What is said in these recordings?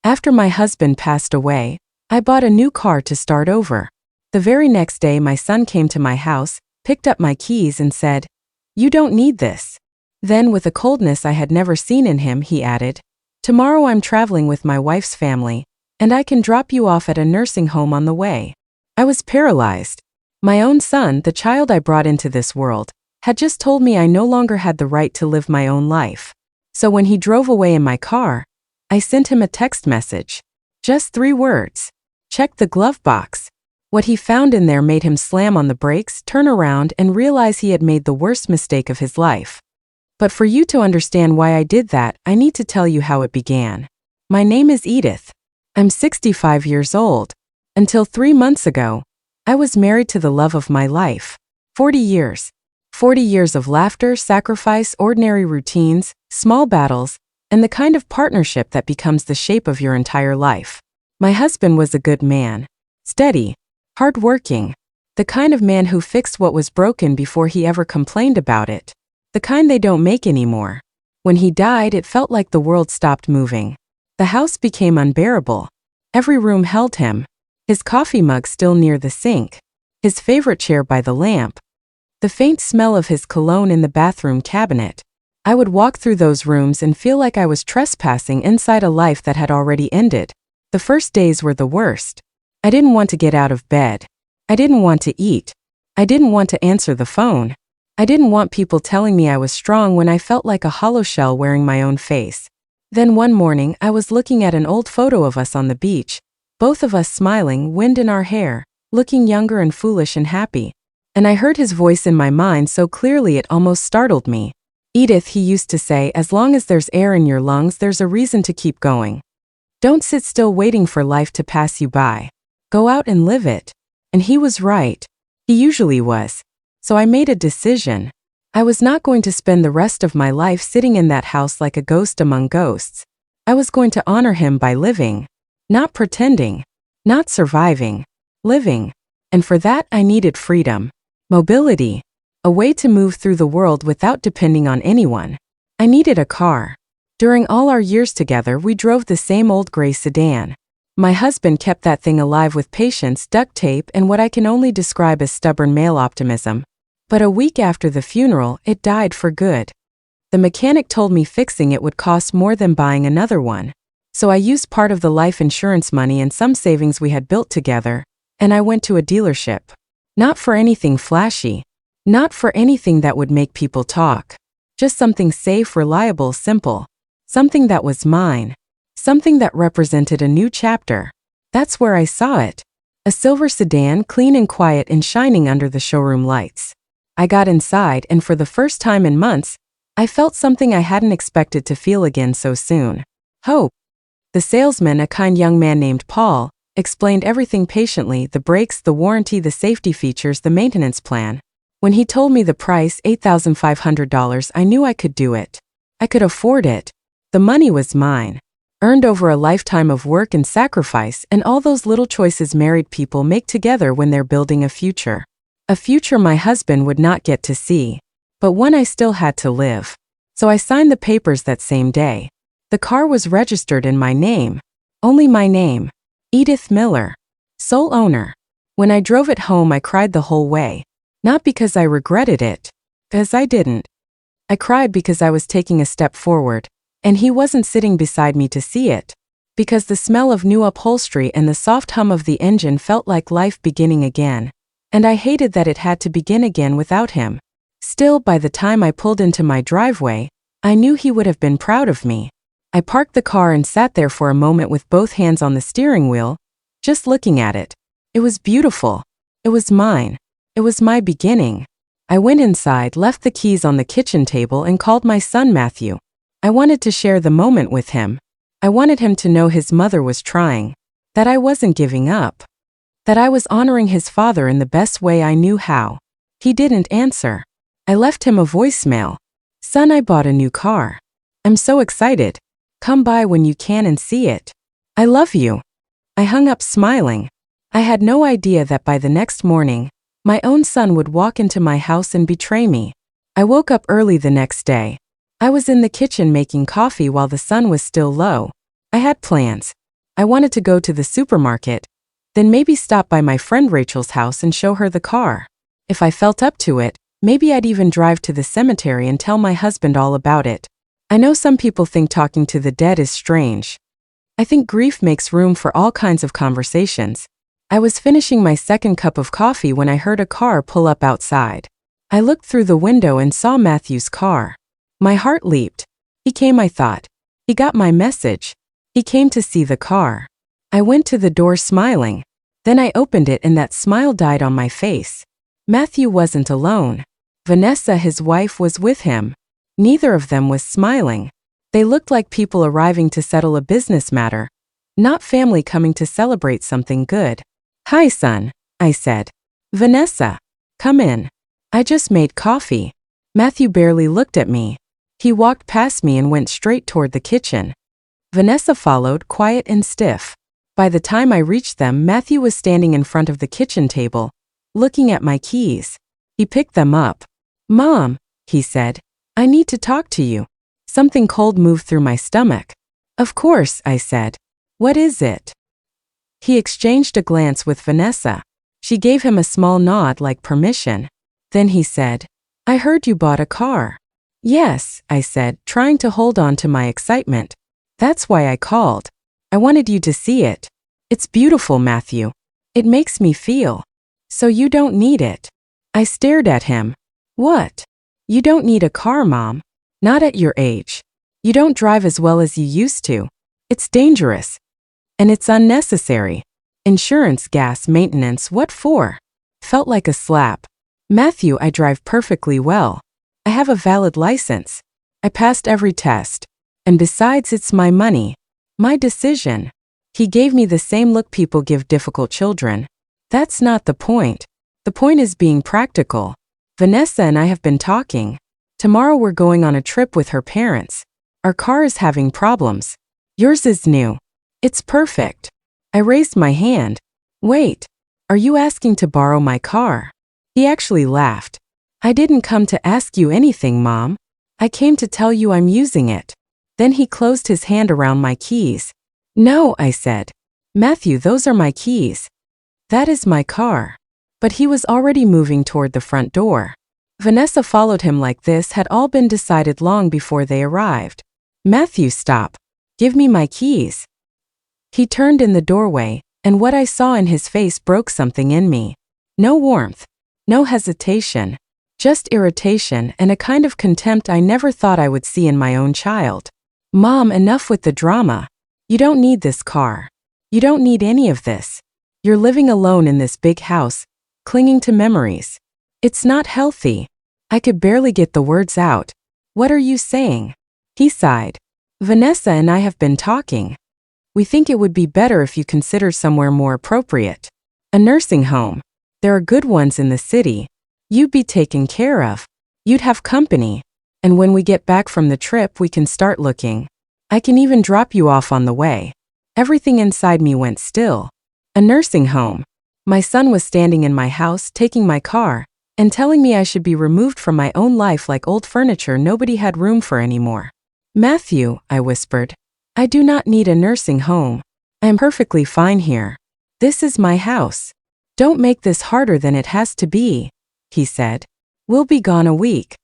After my husband passed away, I bought a new car to start over. The very next day my son came to my house, picked up my keys and said, "You don't need this." Then with a coldness I had never seen in him, he added, "Tomorrow I'm traveling with my wife's family, and I can drop you off at a nursing home on the way." I was paralyzed. My own son, the child I brought into this world, had just told me I no longer had the right to live my own life. So when he drove away in my car, I sent him a text message. Just 3 words. "Check the glove box." What he found in there made him slam on the brakes, turn around, and realize he had made the worst mistake of his life. But for you to understand why I did that, I need to tell you how it began. My name is Edith. I'm 65 years old. Until 3 months ago, I was married to the love of my life. 40 years. 40 years of laughter, sacrifice, ordinary routines, small battles, and the kind of partnership that becomes the shape of your entire life. My husband was a good man. Steady. Hard-working. The kind of man who fixed what was broken before he ever complained about it. The kind they don't make anymore. When he died, it felt like the world stopped moving. The house became unbearable. Every room held him. His coffee mug still near the sink. His favorite chair by the lamp. The faint smell of his cologne in the bathroom cabinet. I would walk through those rooms and feel like I was trespassing inside a life that had already ended. The first days were the worst. I didn't want to get out of bed. I didn't want to eat. I didn't want to answer the phone. I didn't want people telling me I was strong when I felt like a hollow shell wearing my own face. Then one morning I was looking at an old photo of us on the beach, both of us smiling, wind in our hair, looking younger and foolish and happy. And I heard his voice in my mind so clearly it almost startled me. "Edith," he used to say, "as long as there's air in your lungs, there's a reason to keep going. Don't sit still waiting for life to pass you by. Go out and live it." And he was right. He usually was. So I made a decision. I was not going to spend the rest of my life sitting in that house like a ghost among ghosts. I was going to honor him by living. Not pretending. Not surviving. Living. And for that I needed freedom. Mobility. A way to move through the world without depending on anyone. I needed a car. During all our years together, we drove the same old gray sedan. My husband kept that thing alive with patience, duct tape, and what I can only describe as stubborn male optimism. But a week after the funeral, it died for good. The mechanic told me fixing it would cost more than buying another one. So I used part of the life insurance money and some savings we had built together, and I went to a dealership. Not for anything flashy. Not for anything that would make people talk. Just something safe, reliable, simple. Something that was mine. Something that represented a new chapter. That's where I saw it. A silver sedan, clean and quiet and shining under the showroom lights. I got inside, and for the first time in months, I felt something I hadn't expected to feel again so soon. Hope. The salesman, a kind young man named Paul, explained everything patiently: the brakes, the warranty, the safety features, the maintenance plan. When he told me the price, $8,500, I knew I could do it. I could afford it. The money was mine. Earned over a lifetime of work and sacrifice, and all those little choices married people make together when they're building a future. A future my husband would not get to see, but one I still had to live. So I signed the papers that same day. The car was registered in my name. Only my name. Edith Miller. Sole owner. When I drove it home, I cried the whole way. Not because I regretted it, because I didn't. I cried because I was taking a step forward, and he wasn't sitting beside me to see it. Because the smell of new upholstery and the soft hum of the engine felt like life beginning again. And I hated that it had to begin again without him. Still, by the time I pulled into my driveway, I knew he would have been proud of me. I parked the car and sat there for a moment with both hands on the steering wheel, just looking at it. It was beautiful. It was mine. It was my beginning. I went inside, left the keys on the kitchen table, and called my son Matthew. I wanted to share the moment with him. I wanted him to know his mother was trying. That I wasn't giving up. That I was honoring his father in the best way I knew how. He didn't answer. I left him a voicemail. "Son, I bought a new car. I'm so excited. Come by when you can and see it. I love you." I hung up smiling. I had no idea that by the next morning, my own son would walk into my house and betray me. I woke up early the next day. I was in the kitchen making coffee while the sun was still low. I had plans. I wanted to go to the supermarket, then maybe stop by my friend Rachel's house and show her the car. If I felt up to it, maybe I'd even drive to the cemetery and tell my husband all about it. I know some people think talking to the dead is strange. I think grief makes room for all kinds of conversations. I was finishing my second cup of coffee when I heard a car pull up outside. I looked through the window and saw Matthew's car. My heart leaped. He came, I thought. He got my message. He came to see the car. I went to the door smiling. Then I opened it and that smile died on my face. Matthew wasn't alone. Vanessa, his wife, was with him. Neither of them was smiling. They looked like people arriving to settle a business matter, not family coming to celebrate something good. "Hi, son," I said. "Vanessa, come in. I just made coffee." Matthew barely looked at me. He walked past me and went straight toward the kitchen. Vanessa followed, quiet and stiff. By the time I reached them, Matthew was standing in front of the kitchen table, looking at my keys. He picked them up. "Mom," he said, "I need to talk to you." Something cold moved through my stomach. "Of course," I said. "What is it?" He exchanged a glance with Vanessa. She gave him a small nod like permission. Then he said, "I heard you bought a car." "Yes," I said, trying to hold on to my excitement. "That's why I called. I wanted you to see it. It's beautiful, Matthew. It makes me feel. So you don't need it." I stared at him. "What? You don't need a car, Mom. Not at your age. You don't drive as well as you used to. It's dangerous. And it's unnecessary. Insurance, gas, maintenance, what for?" Felt like a slap. "Matthew, I drive perfectly well. I have a valid license. I passed every test. And besides, it's my money. My decision." He gave me the same look people give difficult children. "That's not the point. The point is being practical. Vanessa and I have been talking. Tomorrow we're going on a trip with her parents. Our car is having problems. Yours is new. It's perfect." I raised my hand. "Wait, are you asking to borrow my car?" He actually laughed. "I didn't come to ask you anything, Mom. I came to tell you I'm using it." Then he closed his hand around my keys. "No," I said. "Matthew, those are my keys. That is my car." But he was already moving toward the front door. Vanessa followed him like this had all been decided long before they arrived. "Matthew, stop. Give me my keys." He turned in the doorway, and what I saw in his face broke something in me. No warmth, no hesitation, just irritation and a kind of contempt I never thought I would see in my own child. "Mom, enough with the drama. You don't need this car. You don't need any of this. You're living alone in this big house, clinging to memories. It's not healthy." I could barely get the words out. "What are you saying?" He sighed. "Vanessa and I have been talking. We think it would be better if you consider somewhere more appropriate. A nursing home. There are good ones in the city. You'd be taken care of. You'd have company. And when we get back from the trip, we can start looking. I can even drop you off on the way." Everything inside me went still. A nursing home. My son was standing in my house, taking my car, and telling me I should be removed from my own life like old furniture nobody had room for anymore. "Matthew," I whispered, "I do not need a nursing home. I am perfectly fine here. This is my house. Don't make this harder than it has to be," he said. "We'll be gone a week.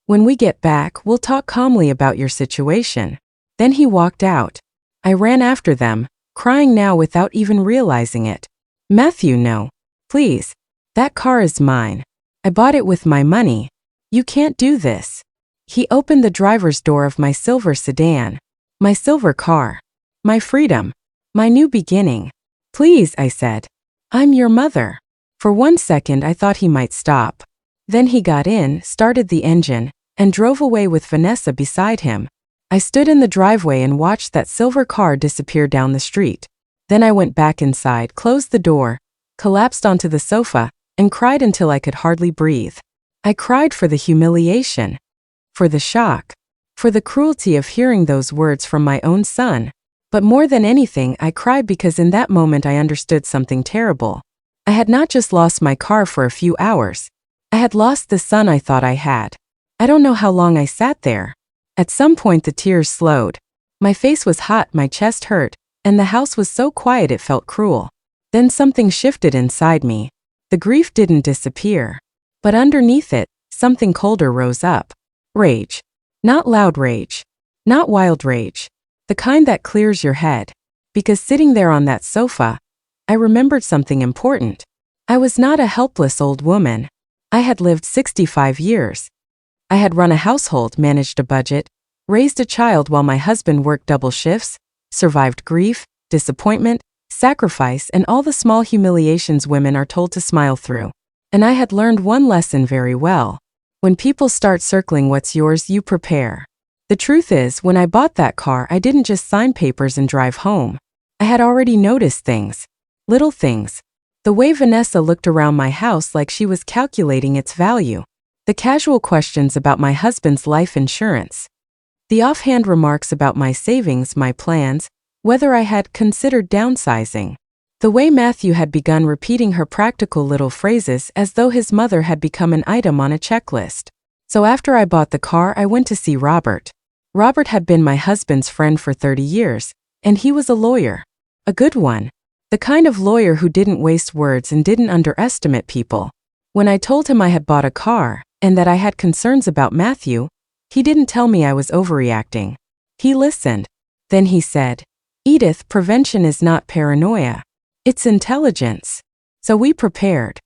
When we get back, we'll talk calmly about your situation." Then he walked out. I ran after them, crying now without even realizing it. "Matthew, no. Please. That car is mine. I bought it with my money. You can't do this." He opened the driver's door of my silver sedan. My silver car. My freedom. My new beginning. "Please," I said. "I'm your mother." For 1 second I thought he might stop. Then he got in, started the engine, and drove away with Vanessa beside him. I stood in the driveway and watched that silver car disappear down the street. Then I went back inside, closed the door, collapsed onto the sofa, and cried until I could hardly breathe. I cried for the humiliation, for the shock, for the cruelty of hearing those words from my own son. But more than anything, I cried because in that moment I understood something terrible. I had not just lost my car for a few hours. I had lost the son I thought I had. I don't know how long I sat there. At some point the tears slowed. My face was hot, my chest hurt, and the house was so quiet it felt cruel. Then something shifted inside me. The grief didn't disappear. But underneath it, something colder rose up. Rage. Not loud rage. Not wild rage. The kind that clears your head. Because sitting there on that sofa, I remembered something important. I was not a helpless old woman. I had lived 65 years. I had run a household, managed a budget, raised a child while my husband worked double shifts, survived grief, disappointment, sacrifice, and all the small humiliations women are told to smile through. And I had learned one lesson very well. When people start circling what's yours, you prepare. The truth is, when I bought that car, I didn't just sign papers and drive home. I had already noticed things. Little things. The way Vanessa looked around my house like she was calculating its value. The casual questions about my husband's life insurance. The offhand remarks about my savings, my plans, whether I had considered downsizing. The way Matthew had begun repeating her practical little phrases as though his mother had become an item on a checklist. So after I bought the car, I went to see Robert. Robert had been my husband's friend for 30 years, and he was a lawyer. A good one. The kind of lawyer who didn't waste words and didn't underestimate people. When I told him I had bought a car, and that I had concerns about Matthew, he didn't tell me I was overreacting. He listened. Then he said, "Edith, prevention is not paranoia. It's intelligence." So we prepared.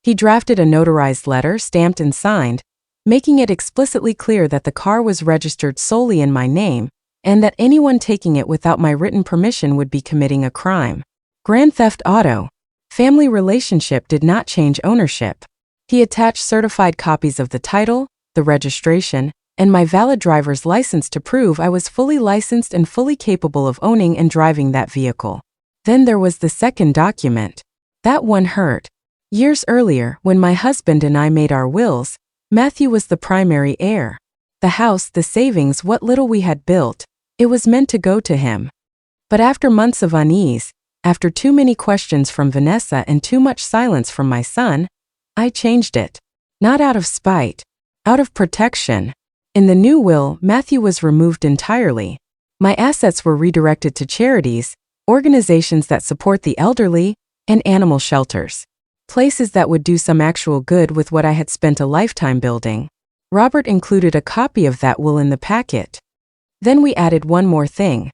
He drafted a notarized letter, stamped and signed, making it explicitly clear that the car was registered solely in my name, and that anyone taking it without my written permission would be committing a crime. Grand theft auto. Family relationship did not change ownership. He attached certified copies of the title, the registration, and my valid driver's license to prove I was fully licensed and fully capable of owning and driving that vehicle. Then there was the second document. That one hurt. Years earlier, when my husband and I made our wills, Matthew was the primary heir. The house, the savings, what little we had built, it was meant to go to him. But after months of unease, after too many questions from Vanessa and too much silence from my son, I changed it. Not out of spite. Out of protection. In the new will, Matthew was removed entirely. My assets were redirected to charities, organizations that support the elderly, and animal shelters. Places that would do some actual good with what I had spent a lifetime building. Robert included a copy of that will in the packet. Then we added one more thing.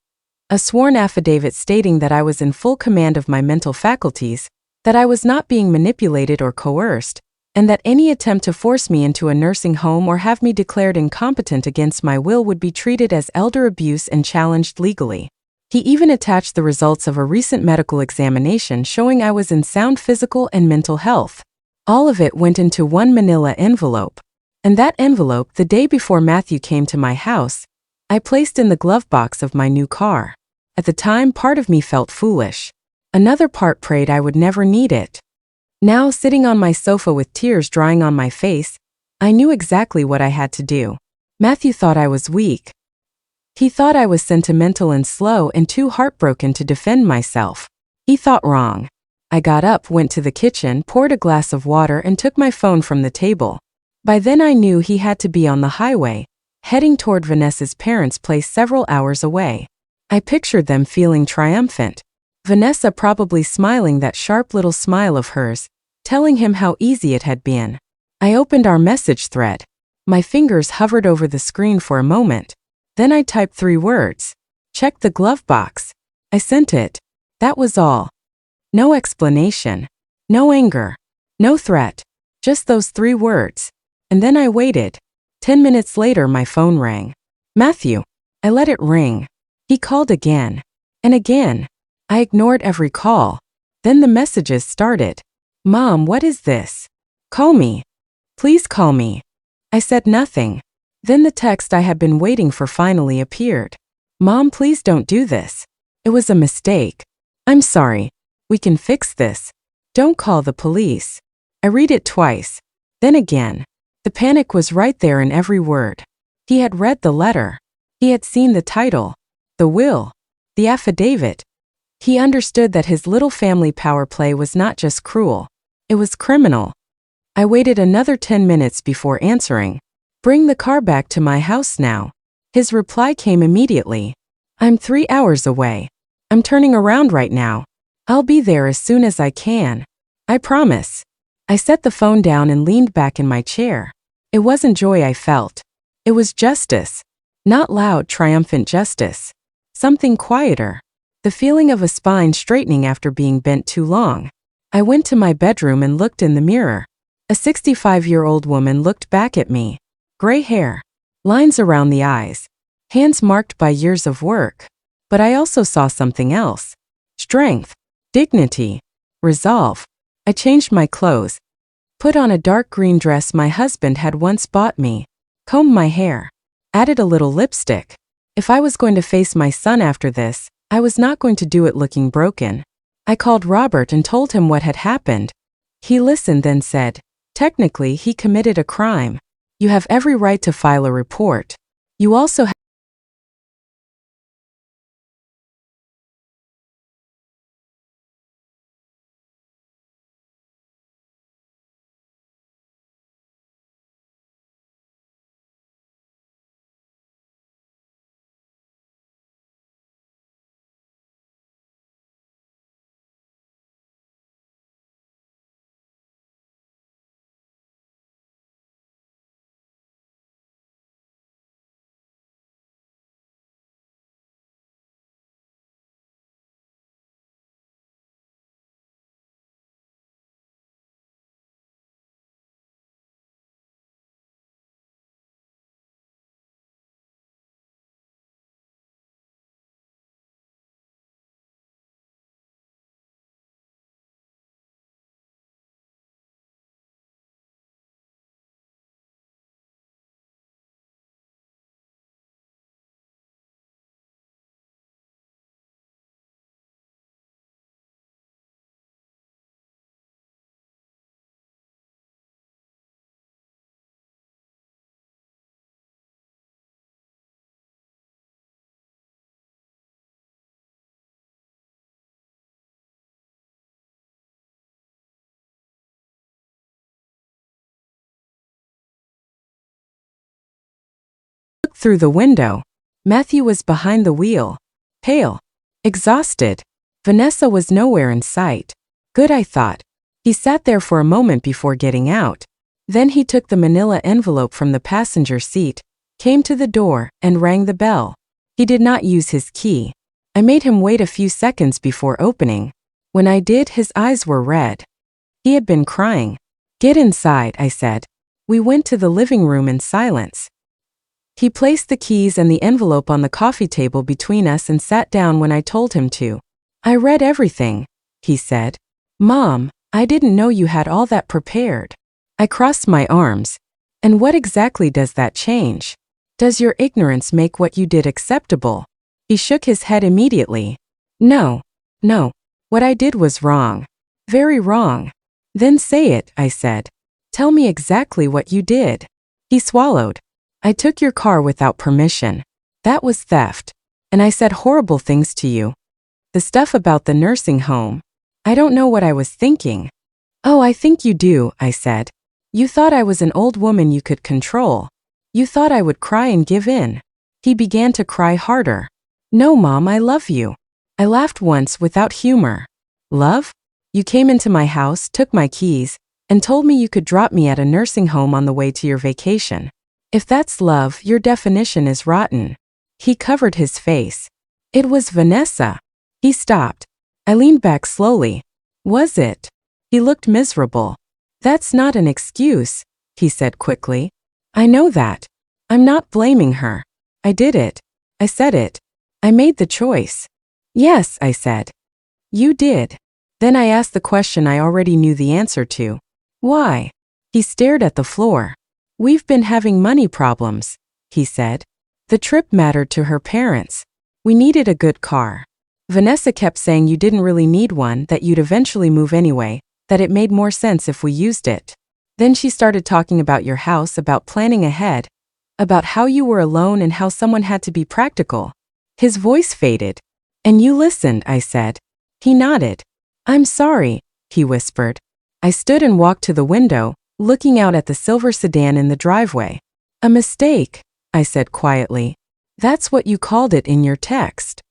A sworn affidavit stating that I was in full command of my mental faculties, that I was not being manipulated or coerced, and that any attempt to force me into a nursing home or have me declared incompetent against my will would be treated as elder abuse and challenged legally. He even attached the results of a recent medical examination showing I was in sound physical and mental health. All of it went into one manila envelope. And that envelope, the day before Matthew came to my house, I placed in the glove box of my new car. At the time, part of me felt foolish. Another part prayed I would never need it. Now, sitting on my sofa with tears drying on my face, I knew exactly what I had to do. Matthew thought I was weak. He thought I was sentimental and slow and too heartbroken to defend myself. He thought wrong. I got up, went to the kitchen, poured a glass of water, and took my phone from the table. By then I knew he had to be on the highway, heading toward Vanessa's parents' place several hours away. I pictured them feeling triumphant. Vanessa probably smiling that sharp little smile of hers, telling him how easy it had been. I opened our message thread. My fingers hovered over the screen for a moment. Then I typed 3 words. Check the glove box. I sent it. That was all. No explanation. No anger. No threat. Just those 3 words. And then I waited. 10 minutes later my phone rang. Matthew. I let it ring. He called again. And again. I ignored every call. Then the messages started. Mom, what is this? Call me. Please call me. I said nothing. Then the text I had been waiting for finally appeared. Mom, please don't do this. It was a mistake. I'm sorry. We can fix this. Don't call the police. I read it twice. Then again. The panic was right there in every word. He had read the letter. He had seen the title. The will. The affidavit. He understood that his little family power play was not just cruel. It was criminal. I waited another 10 minutes before answering. Bring the car back to my house now. His reply came immediately. I'm 3 hours away. I'm turning around right now. I'll be there as soon as I can. I promise. I set the phone down and leaned back in my chair. It wasn't joy I felt. It was justice. Not loud, triumphant justice. Something quieter. The feeling of a spine straightening after being bent too long. I went to my bedroom and looked in the mirror. A 65-year-old woman looked back at me. Gray hair. Lines around the eyes. Hands marked by years of work. But I also saw something else. Strength. Dignity. Resolve. I changed my clothes. Put on a dark green dress my husband had once bought me. Combed my hair. Added a little lipstick. If I was going to face my son after this, I was not going to do it looking broken. I called Robert and told him what had happened. He listened, then said, "Technically, he committed a crime. You have every right to file a report. You also have looked through the window. Matthew was behind the wheel. Pale. Exhausted. Vanessa was nowhere in sight. Good, I thought. He sat there for a moment before getting out. Then he took the manila envelope from the passenger seat, came to the door, and rang the bell. He did not use his key. I made him wait a few seconds before opening. When I did, his eyes were red. He had been crying. "Get inside," I said. We went to the living room in silence. He placed the keys and the envelope on the coffee table between us and sat down when I told him to. "I read everything," he said. "Mom, I didn't know you had all that prepared." I crossed my arms. "And what exactly does that change? Does your ignorance make what you did acceptable?" He shook his head immediately. No. What I did was wrong. Very wrong." "Then say it," I said. "Tell me exactly what you did." He swallowed. "I took your car without permission. That was theft. And I said horrible things to you. The stuff about the nursing home. I don't know what I was thinking." "Oh, I think you do," I said. "You thought I was an old woman you could control. You thought I would cry and give in." He began to cry harder. "No, Mom, I love you." I laughed once without humor. "Love? You came into my house, took my keys, and told me you could drop me at a nursing home on the way to your vacation. If that's love, your definition is rotten." He covered his face. "It was Vanessa." He stopped. I leaned back slowly. "Was it?" He looked miserable. "That's not an excuse," he said quickly. "I know that. I'm not blaming her. I did it. I said it. I made the choice." "Yes," I said. "You did." Then I asked the question I already knew the answer to. "Why?" He stared at the floor. "We've been having money problems," he said. "The trip mattered to her parents. We needed a good car. Vanessa kept saying you didn't really need one, that you'd eventually move anyway, that it made more sense if we used it. Then she started talking about your house, about planning ahead, about how you were alone and how someone had to be practical." His voice faded. "And you listened," I said. He nodded. "I'm sorry," he whispered. I stood and walked to the window, looking out at the silver sedan in the driveway. "A mistake," I said quietly. "That's what you called it in your text.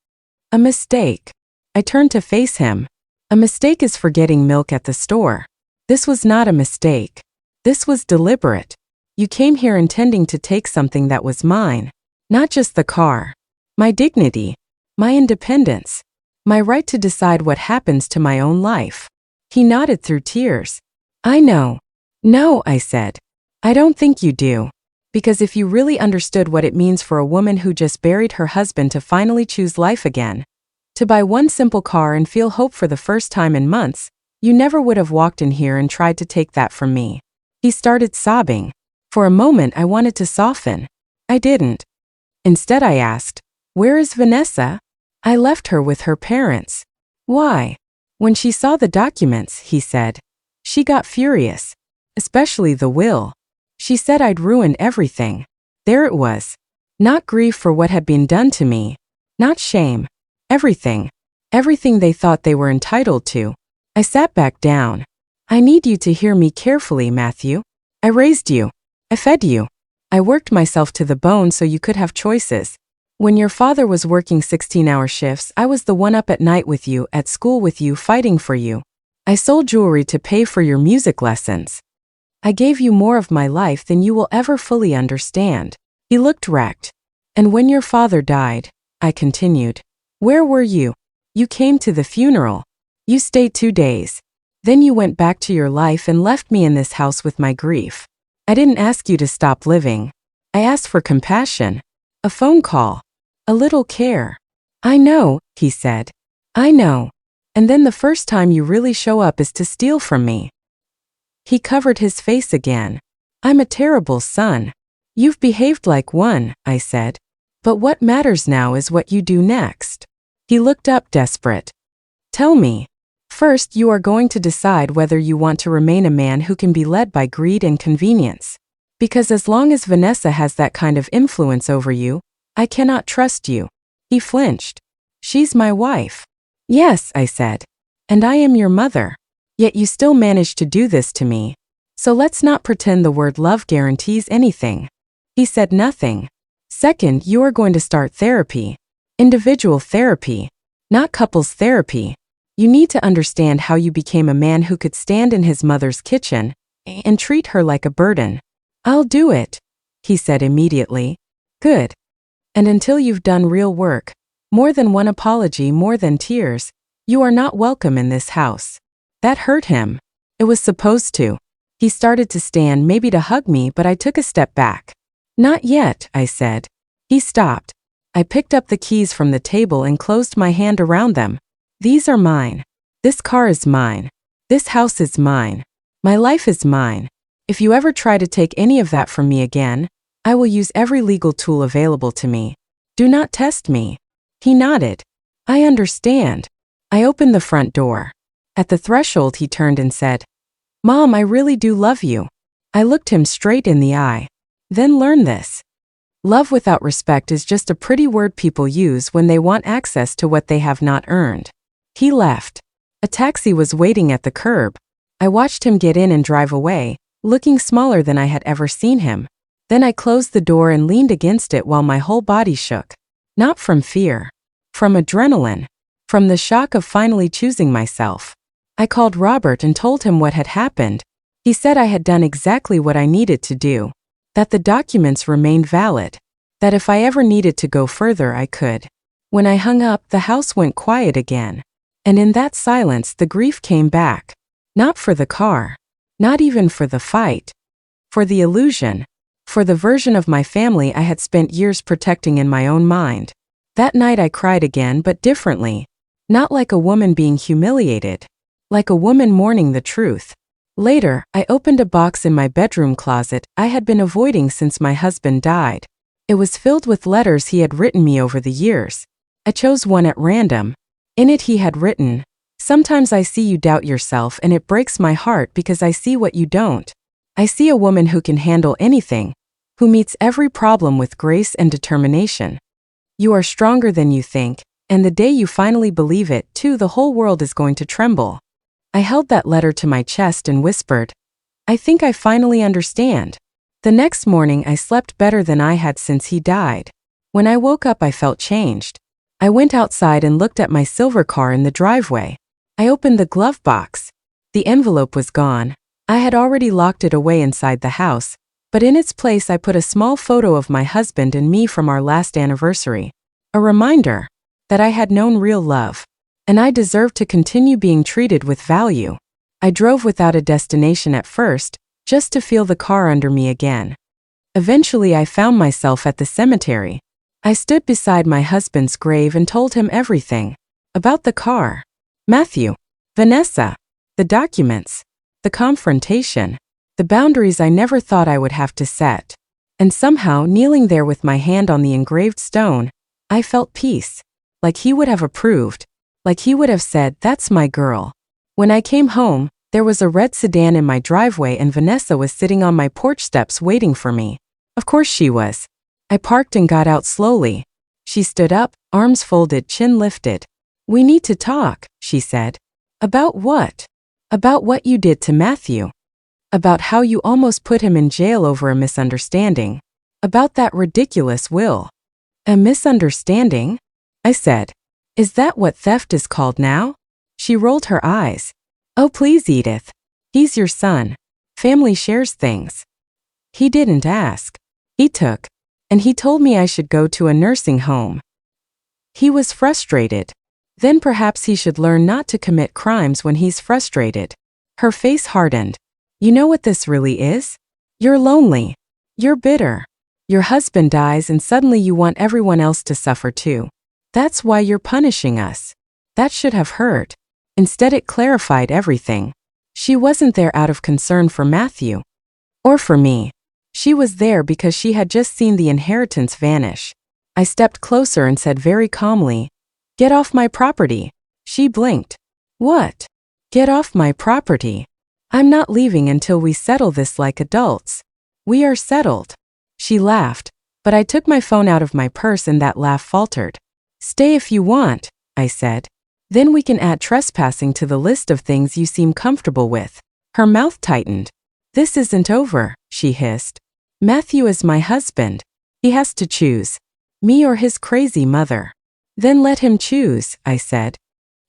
A mistake." I turned to face him. A mistake is forgetting milk at the store. This was not a mistake. This was deliberate. You came here intending to take something that was mine. Not just the car. My dignity. My independence. My right to decide what happens to my own life. He nodded through tears. I know. No, I said. I don't think you do. Because if you really understood what it means for a woman who just buried her husband to finally choose life again, to buy one simple car and feel hope for the first time in months, you never would have walked in here and tried to take that from me. He started sobbing. For a moment I wanted to soften. I didn't. Instead I asked, "Where is Vanessa?" I left her with her parents. Why? When she saw the documents, he said. She got furious. Especially the will. She said I'd ruined everything. There it was. Not grief for what had been done to me. Not shame. Everything. Everything they thought they were entitled to. I sat back down. I need you to hear me carefully, Matthew. I raised you. I fed you. I worked myself to the bone so you could have choices. When your father was working 16-hour shifts, I was the one up at night with you, at school with you, fighting for you. I sold jewelry to pay for your music lessons. I gave you more of my life than you will ever fully understand. He looked wrecked. And when your father died, I continued, where were you? You came to the funeral. You stayed 2 days. Then you went back to your life and left me in this house with my grief. I didn't ask you to stop living. I asked for compassion. A phone call. A little care. I know, he said. I know. And then the first time you really show up is to steal from me. He covered his face again. I'm a terrible son. You've behaved like one, I said. But what matters now is what you do next. He looked up desperate. Tell me. First, you are going to decide whether you want to remain a man who can be led by greed and convenience. Because as long as Vanessa has that kind of influence over you, I cannot trust you. He flinched. She's my wife. Yes, I said. And I am your mother. Yet you still manage to do this to me. So let's not pretend the word love guarantees anything. He said nothing. Second, you are going to start therapy. Individual therapy. Not couples therapy. You need to understand how you became a man who could stand in his mother's kitchen and treat her like a burden. I'll do it, he said immediately. Good. And until you've done real work, more than one apology, more than tears, you are not welcome in this house. That hurt him. It was supposed to. He started to stand, maybe to hug me, but I took a step back. Not yet, I said. He stopped. I picked up the keys from the table and closed my hand around them. These are mine. This car is mine. This house is mine. My life is mine. If you ever try to take any of that from me again, I will use every legal tool available to me. Do not test me. He nodded. I understand. I opened the front door. At the threshold he turned and said, Mom, I really do love you. I looked him straight in the eye. Then learn this. Love without respect is just a pretty word people use when they want access to what they have not earned. He left. A taxi was waiting at the curb. I watched him get in and drive away, looking smaller than I had ever seen him. Then I closed the door and leaned against it while my whole body shook. Not from fear. From adrenaline. From the shock of finally choosing myself. I called Robert and told him what had happened. He said I had done exactly what I needed to do. That the documents remained valid. That if I ever needed to go further, I could. When I hung up, the house went quiet again. And in that silence, the grief came back. Not for the car. Not even for the fight. For the illusion. For the version of my family I had spent years protecting in my own mind. That night I cried again, but differently. Not like a woman being humiliated. Like a woman mourning the truth. Later, I opened a box in my bedroom closet I had been avoiding since my husband died. It was filled with letters he had written me over the years. I chose one at random. In it he had written, Sometimes I see you doubt yourself and it breaks my heart because I see what you don't. I see a woman who can handle anything, who meets every problem with grace and determination. You are stronger than you think, and the day you finally believe it, too, the whole world is going to tremble. I held that letter to my chest and whispered, I think I finally understand. The next morning I slept better than I had since he died. When I woke up I felt changed. I went outside and looked at my silver car in the driveway. I opened the glove box. The envelope was gone. I had already locked it away inside the house, but in its place I put a small photo of my husband and me from our last anniversary. A reminder that I had known real love, and I deserved to continue being treated with value. I drove without a destination at first, just to feel the car under me again. Eventually I found myself at the cemetery. I stood beside my husband's grave and told him everything. About the car, Matthew, Vanessa, the documents, the confrontation, the boundaries I never thought I would have to set. And somehow, kneeling there with my hand on the engraved stone, I felt peace. Like he would have approved. Like he would have said, "That's my girl." When I came home, there was a red sedan in my driveway and Vanessa was sitting on my porch steps waiting for me. Of course she was. I parked and got out slowly. She stood up, arms folded, chin lifted. "We need to talk," she said. "About what?" "About what you did to Matthew. About how you almost put him in jail over a misunderstanding. About that ridiculous will." "A misunderstanding?" I said. "Is that what theft is called now?" She rolled her eyes. "Oh please, Edith. He's your son. Family shares things." "He didn't ask. He took. And he told me I should go to a nursing home." He was frustrated. Then perhaps he should learn not to commit crimes when he's frustrated. Her face hardened. "You know what this really is? You're lonely. You're bitter. Your husband dies and suddenly you want everyone else to suffer too. That's why you're punishing us." That should have hurt. Instead it clarified everything. She wasn't there out of concern for Matthew. Or for me. She was there because she had just seen the inheritance vanish. I stepped closer and said very calmly, "Get off my property." She blinked. "What? Get off my property? I'm not leaving until we settle this like adults." "We are settled." She laughed, but I took my phone out of my purse and that laugh faltered. "Stay if you want," I said. "Then we can add trespassing to the list of things you seem comfortable with." Her mouth tightened. "This isn't over," she hissed. "Matthew is my husband. He has to choose. Me or his crazy mother." "Then let him choose," I said.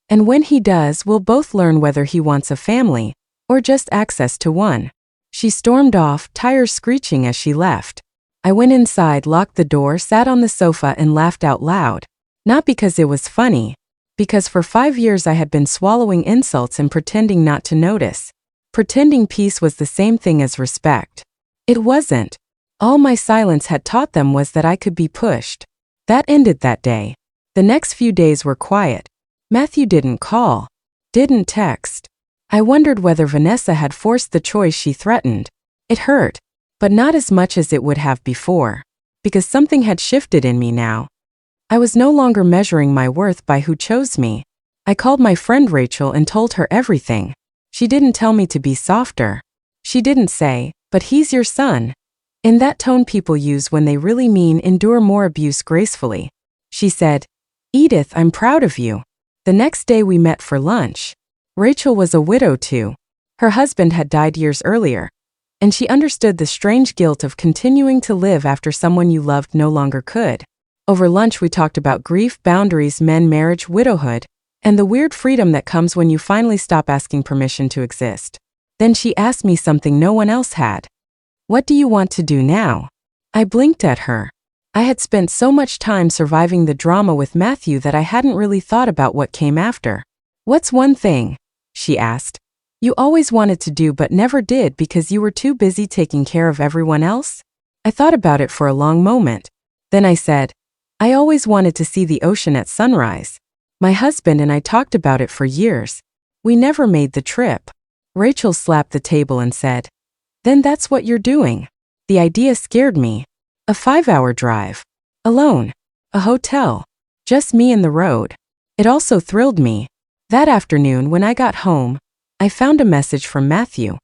"And when he does, we'll both learn whether he wants a family, or just access to one." She stormed off, tires screeching as she left. I went inside, locked the door, sat on the sofa and laughed out loud. Not because it was funny. Because for 5 years I had been swallowing insults and pretending not to notice. Pretending peace was the same thing as respect. It wasn't. All my silence had taught them was that I could be pushed. That ended that day. The next few days were quiet. Matthew didn't call. Didn't text. I wondered whether Vanessa had forced the choice she threatened. It hurt, but not as much as it would have before. Because something had shifted in me now. I was no longer measuring my worth by who chose me. I called my friend Rachel and told her everything. She didn't tell me to be softer. She didn't say, "But he's your son," in that tone people use when they really mean endure more abuse gracefully. She said, "Edith, I'm proud of you." The next day we met for lunch. Rachel was a widow too. Her husband had died years earlier, and she understood the strange guilt of continuing to live after someone you loved no longer could. Over lunch we talked about grief, boundaries, men, marriage, widowhood, and the weird freedom that comes when you finally stop asking permission to exist. Then she asked me something no one else had. "What do you want to do now?" I blinked at her. I had spent so much time surviving the drama with Matthew that I hadn't really thought about what came after. "What's one thing?" she asked. "You always wanted to do but never did because you were too busy taking care of everyone else?" I thought about it for a long moment. Then I said, "I always wanted to see the ocean at sunrise. My husband and I talked about it for years. We never made the trip." Rachel slapped the table and said, "Then that's what you're doing." The idea scared me. A 5-hour drive. Alone. A hotel. Just me and the road. It also thrilled me. That afternoon when I got home, I found a message from Matthew.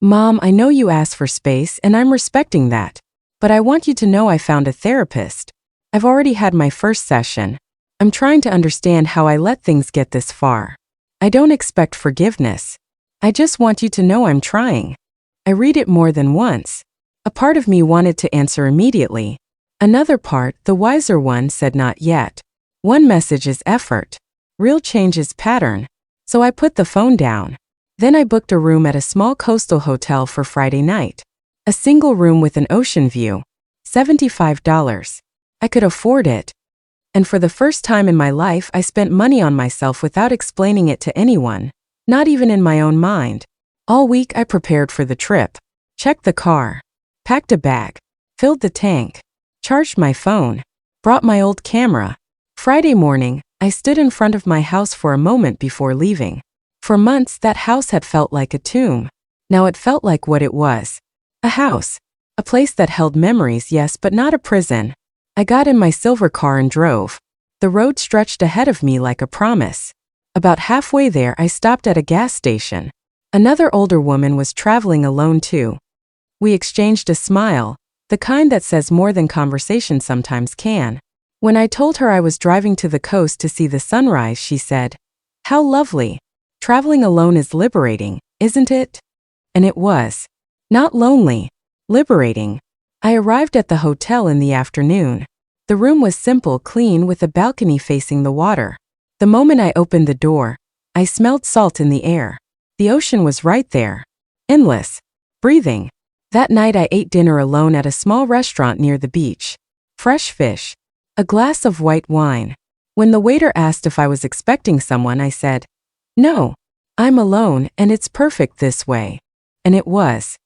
"Mom, I know you asked for space and I'm respecting that. But I want you to know I found a therapist. I've already had my first session. I'm trying to understand how I let things get this far. I don't expect forgiveness. I just want you to know I'm trying." I read it more than once. A part of me wanted to answer immediately. Another part, the wiser one, said not yet. One message is effort. Real change is pattern. So I put the phone down. Then I booked a room at a small coastal hotel for Friday night. A single room with an ocean view. $75. I could afford it. And for the first time in my life, I spent money on myself without explaining it to anyone, not even in my own mind. All week I prepared for the trip. Checked the car. Packed a bag. Filled the tank. Charged my phone. Brought my old camera. Friday morning, I stood in front of my house for a moment before leaving. For months, that house had felt like a tomb. Now it felt like what it was. A house. A place that held memories, yes, but not a prison. I got in my silver car and drove. The road stretched ahead of me like a promise. About halfway there, I stopped at a gas station. Another older woman was traveling alone too. We exchanged a smile, the kind that says more than conversation sometimes can. When I told her I was driving to the coast to see the sunrise, she said, "How lovely. Traveling alone is liberating, isn't it?" And it was. Not lonely. Liberating. I arrived at the hotel in the afternoon. The room was simple, clean, with a balcony facing the water. The moment I opened the door, I smelled salt in the air. The ocean was right there. Endless. Breathing. That night I ate dinner alone at a small restaurant near the beach. Fresh fish. A glass of white wine. When the waiter asked if I was expecting someone, I said, "No. I'm alone, and it's perfect this way." And it was.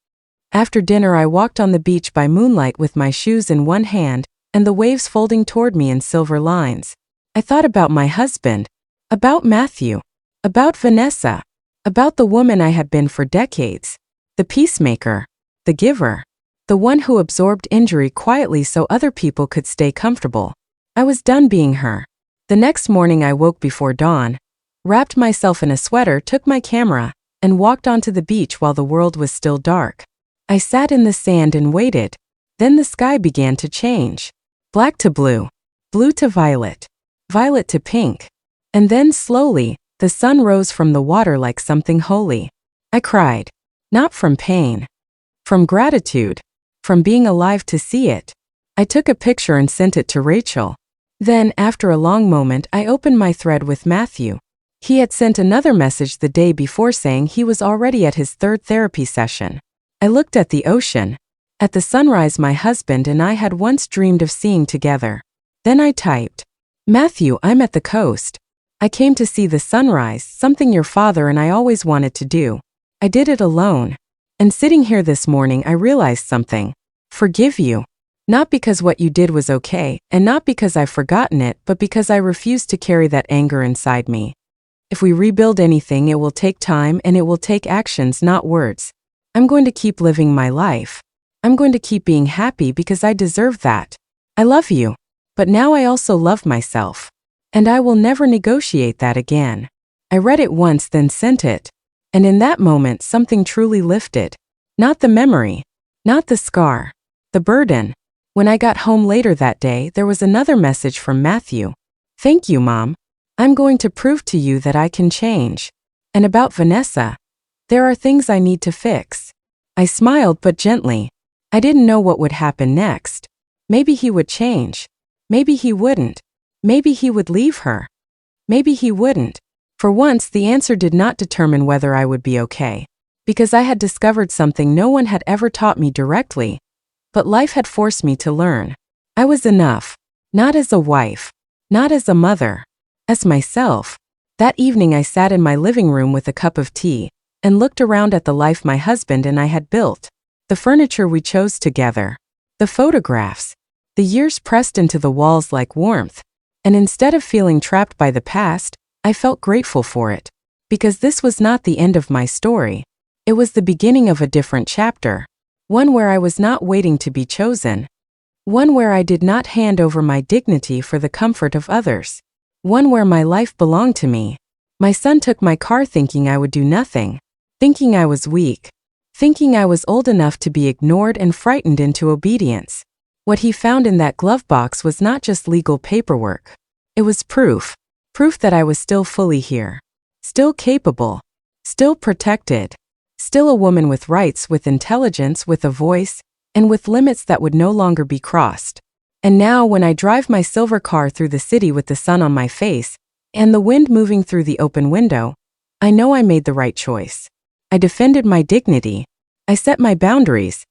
After dinner I walked on the beach by moonlight with my shoes in one hand, and the waves folding toward me in silver lines. I thought about my husband. About Matthew. About Vanessa. About the woman I had been for decades. The peacemaker. The giver. The one who absorbed injury quietly so other people could stay comfortable. I was done being her. The next morning I woke before dawn, wrapped myself in a sweater, took my camera, and walked onto the beach while the world was still dark. I sat in the sand and waited. Then the sky began to change. Black to blue. Blue to violet. Violet to pink. And then slowly, the sun rose from the water like something holy. I cried. Not from pain. From gratitude. From being alive to see it. I took a picture and sent it to Rachel. Then, after a long moment, I opened my thread with Matthew. He had sent another message the day before saying he was already at his third therapy session. I looked at the ocean. At the sunrise my husband and I had once dreamed of seeing together. Then I typed, "Matthew, I'm at the coast. I came to see the sunrise, something your father and I always wanted to do. I did it alone. And sitting here this morning I realized something. Forgive you. Not because what you did was okay, and not because I've forgotten it, but because I refuse to carry that anger inside me. If we rebuild anything, it will take time and it will take actions, not words. I'm going to keep living my life. I'm going to keep being happy because I deserve that. I love you. But now I also love myself. And I will never negotiate that again." I read it once, then sent it. And in that moment, something truly lifted. Not the memory. Not the scar. The burden. When I got home later that day, there was another message from Matthew. "Thank you, Mom. I'm going to prove to you that I can change." And about Vanessa. "There are things I need to fix." I smiled, but gently. I didn't know what would happen next. Maybe he would change. Maybe he wouldn't. Maybe he would leave her. Maybe he wouldn't. For once, the answer did not determine whether I would be okay. Because I had discovered something no one had ever taught me directly. But life had forced me to learn. I was enough. Not as a wife. Not as a mother. As myself. That evening I sat in my living room with a cup of tea, and looked around at the life my husband and I had built. The furniture we chose together. The photographs. The years pressed into the walls like warmth. And instead of feeling trapped by the past, I felt grateful for it. Because this was not the end of my story. It was the beginning of a different chapter. One where I was not waiting to be chosen. One where I did not hand over my dignity for the comfort of others. One where my life belonged to me. My son took my car thinking I would do nothing. Thinking I was weak. Thinking I was old enough to be ignored and frightened into obedience. What he found in that glove box was not just legal paperwork. It was proof. Proof that I was still fully here. Still capable. Still protected. Still a woman with rights, with intelligence, with a voice, and with limits that would no longer be crossed. And now when I drive my silver car through the city with the sun on my face and the wind moving through the open window, I know I made the right choice. I defended my dignity. I set my boundaries.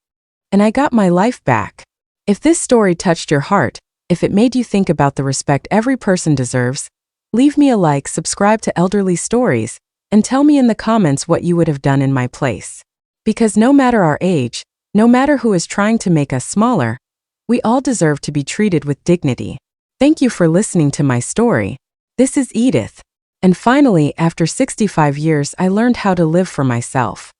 And I got my life back. If this story touched your heart, if it made you think about the respect every person deserves, leave me a like, subscribe to Elderly Stories, and tell me in the comments what you would have done in my place. Because no matter our age, no matter who is trying to make us smaller, we all deserve to be treated with dignity. Thank you for listening to my story. This is Edith. And finally, after 65 years, I learned how to live for myself.